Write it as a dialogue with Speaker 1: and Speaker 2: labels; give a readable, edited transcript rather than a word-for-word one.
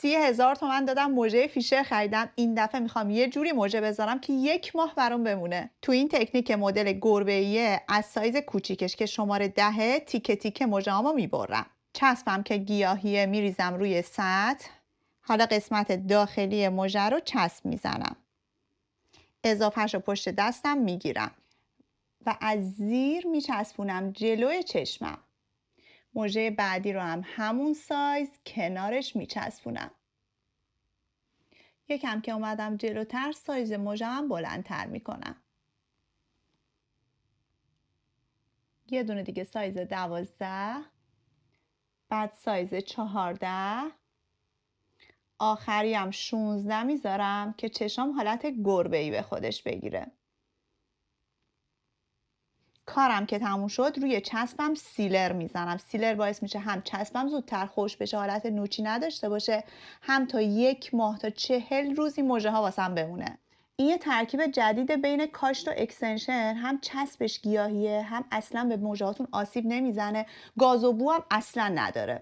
Speaker 1: 30,000 تومن دادم مژه فیشر خریدم. این دفعه میخوام یه جوری مژه بذارم که 1 ماه برام بمونه. تو این تکنیک مدل گربه‌ایه از سایز کوچیکش که شماره 10 تیکه تیکه مژه‌هامو میبرم. چسبم که گیاهیه میریزم روی سطح. حالا قسمت داخلی مژه رو چسب میزنم. اضافهش رو پشت دستم میگیرم و از زیر میچسبونم جلوی چشمم. مژه بعدی رو هم همون سایز کنارش میچسبونم. یکم که اومدم جلوتر سایز مژه هم بلندتر میکنم. یه دونه دیگه سایز 12، بعد سایز 14، آخری هم 16 میذارم که چشام حالت گربه‌ای به خودش بگیره. کارم که تموم شد روی چسبم سیلر میزنم. سیلر باعث میشه هم چسبم زودتر خوش بشه، حالت نوچی نداشته باشه، هم تا 1 ماه تا 40 روز این مژه ها واسم بمونه. این یه ترکیب جدید بین کاشت و اکستنشن، هم چسبش گیاهیه هم اصلا به مژهاتون آسیب نمیزنه، گاز و بو هم اصلا نداره.